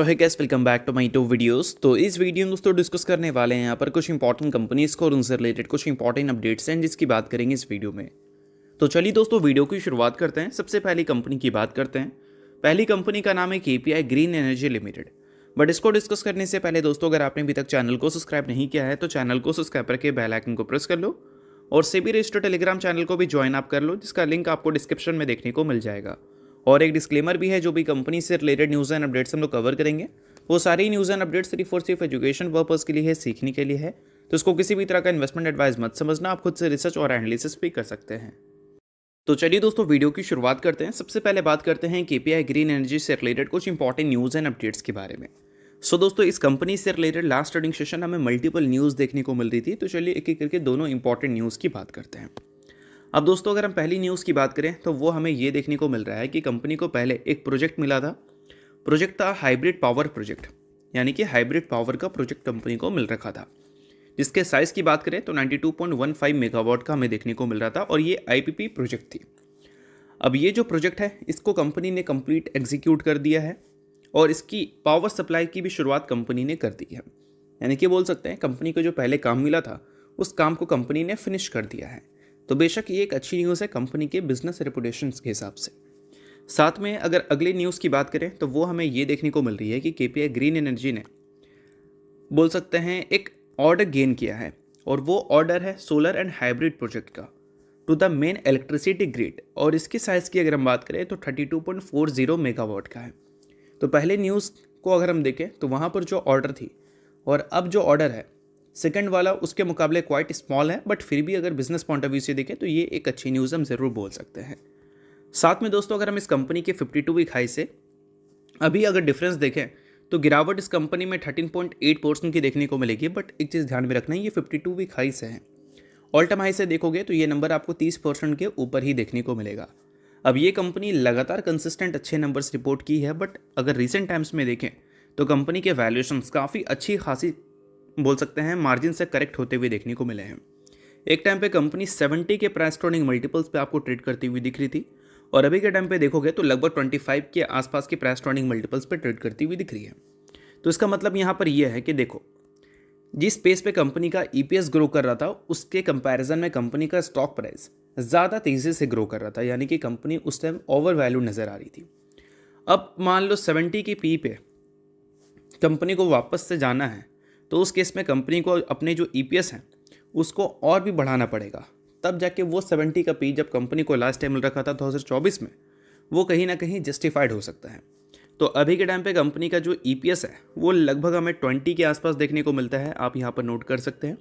तो है guys, welcome back to my टू वीडियोस। तो इस वीडियो में दोस्तों डिस्कस करने वाले हैं यहाँ पर कुछ इंपॉर्टेंट कंपनीज को और उनसे रिलेटेड कुछ इंपॉर्टेंट अपडेट्स हैं जिसकी बात करेंगे इस वीडियो में। तो चलिए दोस्तों वीडियो की शुरुआत करते हैं। सबसे पहली कंपनी की बात करते हैं। पहली कंपनी का नाम है KPI green energy limited. But इसको डिस्कस करने से पहले दोस्तों, अगर आपने अभी तक चैनल को सब्सक्राइब नहीं किया है तो चैनल को सब्सक्राइब करके बेल आइकन को प्रेस कर लो और सेबी रजिस्टर्ड टेलीग्राम चैनल को भी ज्वाइन आप कर लो, जिसका लिंक आपको डिस्क्रिप्शन में देखने को मिल जाएगा। और एक डिस्क्लेमर भी है, जो भी कंपनी से रिलेटेड न्यूज़ एंड अपडेट्स हम लोग कवर करेंगे वो सारी न्यूज़ एंड अपडेट्स सिर्फ और सिर्फ एजुकेशन पर्पज़ के लिए है, सीखने के लिए है। तो इसको किसी भी तरह का इन्वेस्टमेंट एडवाइस मत समझना, आप खुद से रिसर्च और एनालिसिस भी कर सकते हैं। तो चलिए दोस्तों वीडियो की शुरुआत करते हैं। सबसे पहले बात करते हैं केपीआई ग्रीन एनर्जी से रिलेटेड कुछ इंपॉर्टेंट न्यूज़ एंड अपडेट्स के बारे में। सो दोस्तों, इस कंपनी से रिलेटेड लास्ट ट्रेडिंग सेशन हमें मल्टीपल न्यूज़ देखने को मिल रही थी। तो चलिए एक एक करके दोनों इंपॉर्टेंट न्यूज़ की बात करते हैं। अब दोस्तों, अगर हम पहली न्यूज़ की बात करें तो वो हमें ये देखने को मिल रहा है कि कंपनी को पहले एक प्रोजेक्ट मिला था। प्रोजेक्ट था हाइब्रिड पावर प्रोजेक्ट, यानी कि हाइब्रिड पावर का प्रोजेक्ट कंपनी को मिल रखा था, जिसके साइज़ की बात करें तो 92.15 मेगावाट का हमें देखने को मिल रहा था और ये आईपीपी प्रोजेक्ट थी। अब ये जो प्रोजेक्ट है इसको कंपनी ने कंप्लीट एग्जीक्यूट कर दिया है और इसकी पावर सप्लाई की भी शुरुआत कंपनी ने कर दी है। यानी कि बोल सकते हैं कंपनी को जो पहले काम मिला था उस काम को कंपनी ने फिनिश कर दिया है। तो बेशक ये एक अच्छी न्यूज़ है कंपनी के बिजनेस रेपुटेशन के हिसाब से। साथ में अगर अगली न्यूज़ की बात करें तो वो हमें ये देखने को मिल रही है कि केपीआई ग्रीन एनर्जी ने बोल सकते हैं एक ऑर्डर गेन किया है और वो ऑर्डर है सोलर एंड हाइब्रिड प्रोजेक्ट का to the main electricity grid. और इसकी साइज़ की अगर हम बात करें तो 32.40 मेगावाट का है। तो पहले न्यूज़ को अगर हम देखें तो वहाँ पर जो ऑर्डर थी और अब जो ऑर्डर है सेकंड वाला उसके मुकाबले क्वाइट स्मॉल है, बट फिर भी अगर बिजनेस पॉइंट ऑफ व्यू से देखें तो ये एक अच्छी न्यूज़ हम ज़रूर बोल सकते हैं। साथ में दोस्तों, अगर हम इस कंपनी के 52 वीक हाई से अभी अगर डिफरेंस देखें तो गिरावट इस कंपनी में 13.8% की देखने को मिलेगी। बट एक चीज़ ध्यान में रखना है, ये 52 वीक हाई से है। ऑल टाइम हाई से देखोगे तो ये नंबर आपको 30% के ऊपर ही देखने को मिलेगा। अब ये कंपनी लगातार कंसिस्टेंट अच्छे नंबर्स रिपोर्ट की है, बट अगर रिसेंट टाइम्स में देखें तो कंपनी के वैल्यूएशंस काफ़ी अच्छी खासी बोल सकते हैं मार्जिन से करेक्ट होते हुए देखने को मिले हैं। एक टाइम पे कंपनी 70 के प्राइस ट्रेडिंग मल्टीपल्स पे आपको ट्रेड करती हुई दिख रही थी और अभी के टाइम पे देखोगे तो लगभग 25 के आसपास की प्राइस ट्रेडिंग मल्टीपल्स पे ट्रेड करती हुई दिख रही है। तो इसका मतलब यहाँ पर यह है कि देखो, जिस पेस पे कंपनी का ईपीएस ग्रो कर रहा था उसके कंपैरिजन में कंपनी का स्टॉक प्राइस ज़्यादा तेज़ी से ग्रो कर रहा था, यानी कि कंपनी उस टाइम ओवर वैल्यू नज़र आ रही थी। अब मान लो 70 की पी पे कंपनी को वापस से जाना है तो उस केस में कंपनी को अपने जो ईपीएस हैं उसको और भी बढ़ाना पड़ेगा, तब जाके वो 70 का पी जब कंपनी को लास्ट टाइम मिल रखा था 2024 में वो कहीं ना कहीं जस्टिफाइड हो सकता है। तो अभी के टाइम पे कंपनी का जो ईपीएस है वो लगभग हमें 20 के आसपास देखने को मिलता है, आप यहाँ पर नोट कर सकते हैं।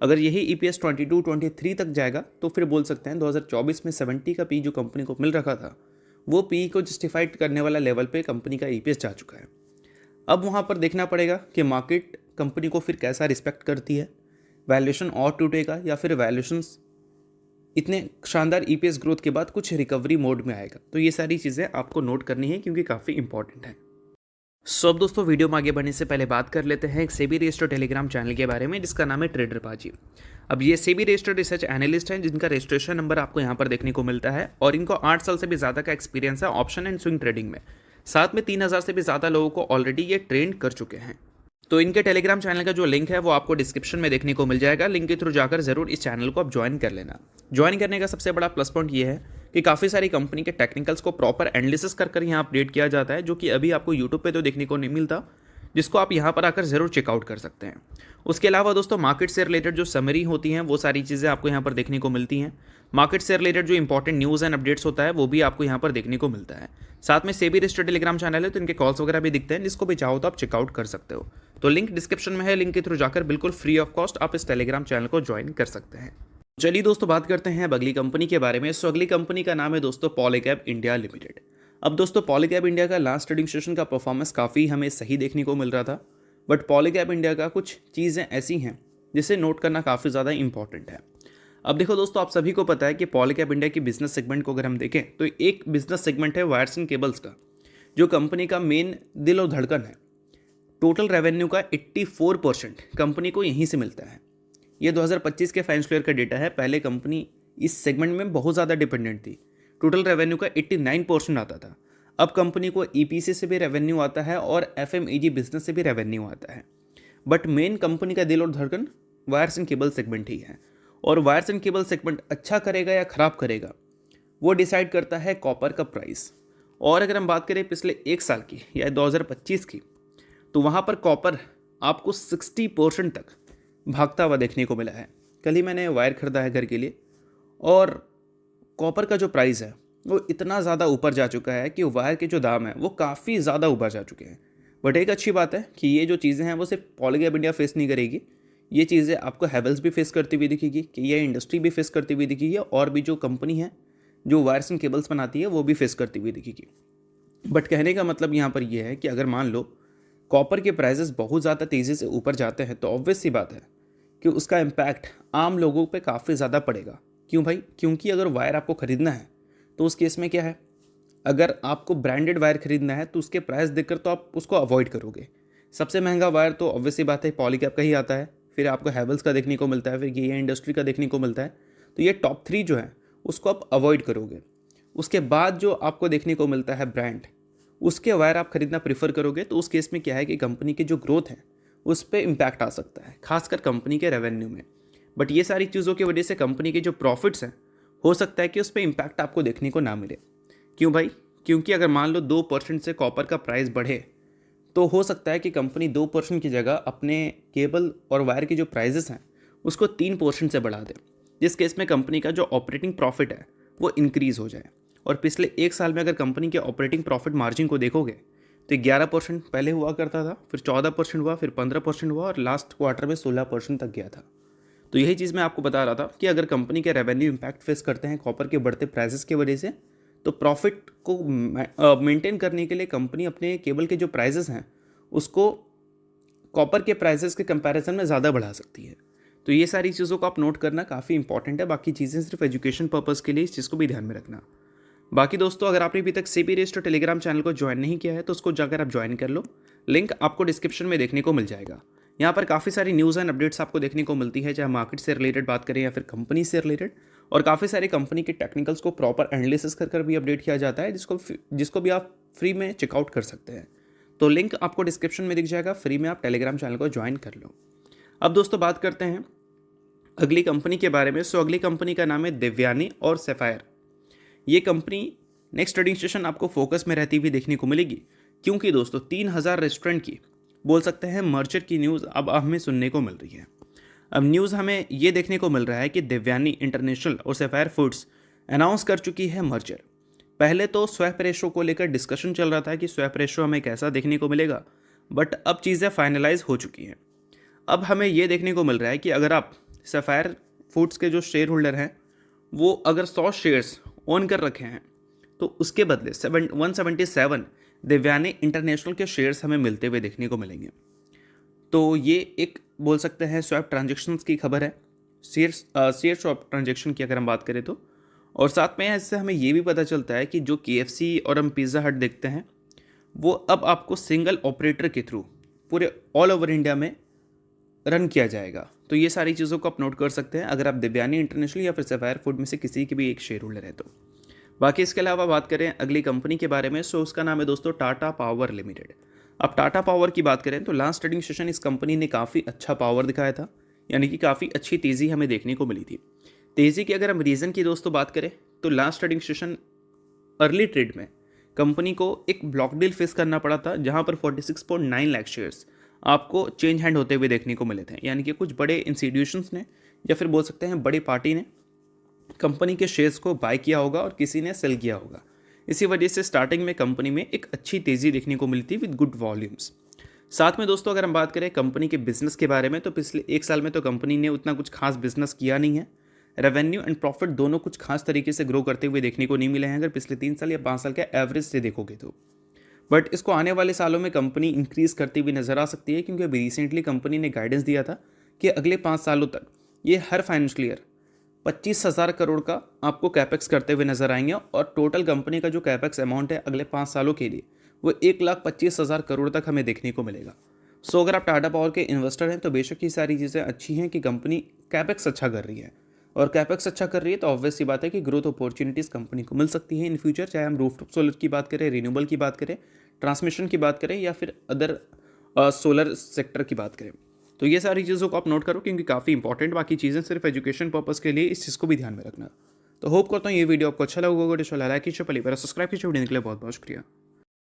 अगर यही ईपीएस 22-23 तक जाएगा तो फिर बोल सकते हैं 2024 में 70 का पी जो कंपनी को मिल रखा था वो पी को जस्टिफाइड करने वाला लेवल पे कंपनी का ईपीएस जा चुका है। अब वहाँ पर देखना पड़ेगा कि मार्केट कंपनी को फिर कैसा रिस्पेक्ट करती है, वैल्यूएशन और टूटेगा या फिर वैल्यूएशंस इतने शानदार ईपीएस ग्रोथ के बाद कुछ रिकवरी मोड में आएगा। तो ये सारी चीज़ें आपको नोट करनी है क्योंकि काफ़ी इंपॉर्टेंट है। सो अब दोस्तों, वीडियो में आगे बढ़ने से पहले बात कर लेते हैं एक सेबी रजिस्टर्ड टेलीग्राम चैनल के बारे में जिसका नाम है ट्रेडर पाजी। अब ये सेबी रजिस्टर्ड रिसर्च एनालिस्ट हैं जिनका रजिस्ट्रेशन नंबर आपको यहाँ पर देखने को मिलता है और इनको 8 साल से भी ज़्यादा का एक्सपीरियंस है ऑप्शन एंड स्विंग ट्रेडिंग में। साथ में 3000 से भी ज़्यादा लोगों को ऑलरेडी ये ट्रेन कर चुके हैं। तो इनके टेलीग्राम चैनल का जो लिंक है वो आपको डिस्क्रिप्शन में देखने को मिल जाएगा। लिंक के थ्रू जाकर जरूर इस चैनल को आप ज्वाइन कर लेना। ज्वाइन करने का सबसे बड़ा प्लस पॉइंट ये है कि काफ़ी सारी कंपनी के टेक्निकल्स को प्रॉपर एनालिसिस कर यहाँ अपडेट किया जाता है, जो कि अभी आपको यूट्यूब पे तो देखने को नहीं मिलता, जिसको आप यहाँ पर आकर ज़रूर चेकआउट कर सकते हैं। उसके अलावा दोस्तों, मार्केट से रिलेटेड जो समरी होती हैं वो सारी चीज़ें आपको यहाँ पर देखने को मिलती हैं। मार्केट से रिलेटेड जो इंपॉर्टेंट न्यूज़ एंड अपडेट्स होता है वो भी आपको यहाँ पर देखने को मिलता है। साथ में सेबी रजिस्टर्ड टेलीग्राम चैनल है तो इनके कॉल्स वगैरह भी दिखते हैं, जिसको भी चाहो तो आप चेकआउट कर सकते हो। तो लिंक डिस्क्रिप्शन में है, लिंक के थ्रू जाकर बिल्कुल फ्री ऑफ कॉस्ट आप इस टेलीग्राम चैनल को ज्वाइन कर सकते हैं। चलिए दोस्तों, बात करते हैं अब अगली कंपनी के बारे में। सो अगली कंपनी का नाम है दोस्तों पॉलीकैब इंडिया लिमिटेड। अब दोस्तों, पॉलीकैब इंडिया का लास्ट ट्रेडिंग सेशन का परफॉर्मेंस काफ़ी हमें सही देखने को मिल रहा था, बट पॉलीकैब इंडिया का कुछ चीज़ें ऐसी हैं जिसे नोट करना काफ़ी ज़्यादा इंपॉर्टेंट है। अब देखो दोस्तों, आप सभी को पता है कि पॉलीकैब इंडिया की बिजनेस सेगमेंट को अगर हम देखें तो एक बिजनेस सेगमेंट है वायर्स एंड केबल्स का, जो कंपनी का मेन दिल और धड़कन है। टोटल रेवेन्यू का 84% कंपनी को यहीं से मिलता है। ये 2025 के फाइनेंशियल ईयर का डेटा है। पहले कंपनी इस सेगमेंट में बहुत ज़्यादा डिपेंडेंट थी। टोटल रेवेन्यू का 89% आता था। अब कंपनी को ईपीसी से भी रेवेन्यू आता है और एफएमईजी बिजनेस से भी रेवेन्यू आता है, बट मेन कंपनी का दिल और धड़कन वायर्स एंड केबल सेगमेंट ही है। और वायर्स एंड केबल सेगमेंट अच्छा करेगा या ख़राब करेगा वो डिसाइड करता है कॉपर का प्राइस। और अगर हम बात करें पिछले 1 साल की या 2025 की, तो वहाँ पर कॉपर आपको 60% तक भागता हुआ देखने को मिला है। कल ही मैंने वायर खरीदा है घर के लिए और कॉपर का जो प्राइस है वो इतना ज़्यादा ऊपर जा चुका है कि वायर के जो दाम है वो काफ़ी ज़्यादा ऊपर जा चुके हैं। बट एक अच्छी बात है कि ये जो चीज़ें हैं वो सिर्फ पॉलीगैब इंडिया फेस नहीं करेगी, ये चीज़ें आपको हैवेल्स भी फेस करती हुई दिखेगी, कि ये इंडस्ट्री भी फेस करती हुई दिखेगी और भी जो कंपनी है जो वायर्स एंड केबल्स बनाती है वो भी फेस करती हुई दिखेगी। बट कहने का मतलब यहाँ पर यह है कि अगर मान लो कॉपर के प्राइसेस बहुत ज़्यादा तेज़ी से ऊपर जाते हैं तो ऑब्वियस सी बात है कि उसका इम्पैक्ट आम लोगों पे काफ़ी ज़्यादा पड़ेगा। क्यों भाई? क्योंकि अगर वायर आपको ख़रीदना है तो उस केस में क्या है, अगर आपको ब्रांडेड वायर खरीदना है तो उसके प्राइस देखकर तो आप उसको अवॉइड करोगे। सबसे महंगा वायर तो ऑब्वियस सी बात है पॉलीकैब का ही आता है, फिर आपको हैवेल्स का देखने को मिलता है, फिर ये इंडस्ट्री का देखने को मिलता है। तो ये टॉप 3 जो है उसको आप अवॉइड करोगे। उसके बाद जो आपको देखने को मिलता है ब्रांड, उसके वायर आप खरीदना प्रीफर करोगे। तो उस केस में क्या है कि कंपनी की जो ग्रोथ है उस पर इम्पैक्ट आ सकता है, खासकर कंपनी के रेवेन्यू में। बट ये सारी चीज़ों की वजह से कंपनी के जो प्रॉफिट्स हैं हो सकता है कि उस पर इम्पैक्ट आपको देखने को ना मिले। क्यों भाई? क्योंकि अगर मान लो 2% से कॉपर का प्राइस बढ़े तो हो सकता है कि कंपनी 2% की जगह अपने केबल और वायर के जो प्राइजेस हैं उसको 3% से बढ़ा दे, जिस केस में कंपनी का जो ऑपरेटिंग प्रॉफिट है वो इंक्रीज़ हो जाए। और पिछले 1 साल में अगर कंपनी के ऑपरेटिंग प्रॉफिट मार्जिन को देखोगे तो 11% पहले हुआ करता था, फिर 14% हुआ, फिर 15% हुआ और लास्ट क्वार्टर में 16% तक गया था। तो यही चीज़ मैं आपको बता रहा था कि अगर कंपनी के रेवेन्यू इम्पैक्ट फेस करते हैं कॉपर के बढ़ते प्राइसेस की वजह से, तो प्रॉफिट को मेंटेन करने के लिए कंपनी अपने केबल के जो प्राइसेस हैं उसको कॉपर के प्राइसेस के कंपैरिजन में ज़्यादा बढ़ा सकती है। तो ये सारी चीज़ों को आप नोट करना काफ़ी इंपॉर्टेंट है। बाकी चीज़ें सिर्फ एजुकेशन पर्पज़ के लिए, इस चीज़ को भी ध्यान में रखना। बाकी दोस्तों, अगर आपने अभी तक सेबी रजिस्टर्ड टेलीग्राम चैनल को ज्वाइन नहीं किया है तो उसको जाकर आप ज्वाइन कर लो, लिंक आपको डिस्क्रिप्शन में देखने को मिल जाएगा। यहाँ पर काफ़ी सारी न्यूज़ एंड अपडेट्स आपको देखने को मिलती है, चाहे मार्केट से रिलेटेड बात करें या फिर कंपनी से रिलेटेड, और काफ़ी सारी कंपनी के टेक्निकल्स को प्रॉपर एनालिसिस कर भी अपडेट किया जाता है, जिसको भी आप फ्री में चेकआउट कर सकते हैं। तो लिंक आपको डिस्क्रिप्शन में दिख जाएगा, फ्री में आप टेलीग्राम चैनल को ज्वाइन कर लो। अब दोस्तों बात करते हैं अगली कंपनी के बारे में। सो अगली कंपनी का नाम है देवयानी और सैफायर। ये कंपनी नेक्स्ट ट्रेडिंग सेशन आपको फोकस में रहती हुई देखने को मिलेगी, क्योंकि दोस्तों 3000 रेस्टोरेंट की बोल सकते हैं मर्जर की न्यूज़ अब हमें सुनने को मिल रही है। अब न्यूज़ हमें ये देखने को मिल रहा है कि देवयानी इंटरनेशनल और सैफायर फूड्स अनाउंस कर चुकी है मर्जर। पहले तो स्वैप रेशो को लेकर डिस्कशन चल रहा था कि स्वैप रेशो हमें कैसा देखने को मिलेगा, बट अब चीज़ें फाइनलाइज हो चुकी हैं। अब हमें ये देखने को मिल रहा है कि अगर आप सैफायर फूड्स के जो शेयर होल्डर हैं वो अगर 100 शेयर्स ओन कर रखे हैं तो उसके बदले 177 देवयानी इंटरनेशनल के शेयर्स हमें मिलते हुए देखने को मिलेंगे। तो ये एक बोल सकते हैं स्वैप ट्रांजेक्शन्स की खबर है, शेयर स्वैप ट्रांजेक्शन की अगर हम बात करें तो। और साथ में इससे हमें ये भी पता चलता है कि जो KFC और हम पिज़्ज़ा हट देखते हैं वो अब आपको सिंगल ऑपरेटर के थ्रू पूरे ऑल ओवर इंडिया में रन किया जाएगा। तो ये सारी चीज़ों को आप नोट कर सकते हैं अगर आप देवयानी इंटरनेशनल या फिर सैफायर फूड में से किसी की भी एक शेयर होल्डर है तो। बाकी इसके अलावा बात करें अगली कंपनी के बारे में, सो उसका नाम है दोस्तों टाटा पावर लिमिटेड। अब टाटा पावर की बात करें तो लास्ट ट्रेडिंग सेशन इस कंपनी ने काफ़ी अच्छा पावर दिखाया था, यानी कि काफ़ी अच्छी तेज़ी हमें देखने को मिली थी। तेज़ी की अगर हम रीज़न की दोस्तों बात करें तो last trading session early trade में कंपनी को एक ब्लॉक डील फेस करना पड़ा था, जहां पर 46.9 लाख शेयर्स आपको चेंज हैंड होते हुए देखने को मिले थे। यानी कि कुछ बड़े इंस्टीट्यूशंस ने या फिर बोल सकते हैं बड़ी पार्टी ने कंपनी के शेयर्स को बाय किया होगा और किसी ने सेल किया होगा। इसी वजह से स्टार्टिंग में कंपनी में एक अच्छी तेज़ी देखने को मिली थी विद गुड वॉल्यूम्स। साथ में दोस्तों अगर हम बात करें कंपनी के बिजनेस के बारे में तो पिछले 1 साल में तो कंपनी ने उतना कुछ खास बिजनेस किया नहीं है। रेवेन्यू एंड प्रॉफिट दोनों कुछ खास तरीके से ग्रो करते हुए देखने को नहीं मिले हैं अगर पिछले 3 साल या 5 साल के एवरेज से देखोगे तो। बट इसको आने वाले सालों में कंपनी इंक्रीज करती हुई नजर आ सकती है, क्योंकि अभी रिसेंटली कंपनी ने गाइडेंस दिया था कि अगले 5 सालों तक ये हर फाइनेंशियल ईयर 25,000 करोड़ का आपको कैपेक्स करते हुए नजर आएंगे और टोटल कंपनी का जो कैपेक्स अमाउंट है अगले 5 सालों के लिए वो 1,25,000 करोड़ तक हमें देखने को मिलेगा। सो अगर आप टाटा पावर के इन्वेस्टर हैं तो बेशक ये सारी चीज़ें अच्छी हैं कि कंपनी कैपेक्स अच्छा कर रही है। और कैपेक्स अच्छा कर रही है, तो ऑब्वियस सी बात है कि ग्रोथ अपॉर्चुनिटीज़ कंपनी को मिल सकती है इन फ्यूचर, चाहे हम रूफटॉप सोलर की बात करें, रिन्यूएबल की बात करें, ट्रांसमिशन की बात करें या फिर अदर सोलर सेक्टर की बात करें। तो ये सारी चीज़ों को आप नोट करो क्योंकि काफ़ी इंपॉर्टेंट, बाकी चीज़ें सिर्फ एजुकेशन पर्पज़ के लिए, इस चीज़ को भी ध्यान में रखना। तो होप करता हूँ ये वीडियो आपको अच्छा लगा होगा। लाइक कीजिए, पहले बार सब्सक्राइब कीजिए। वीडियो के लिए बहुत बहुत शुक्रिया।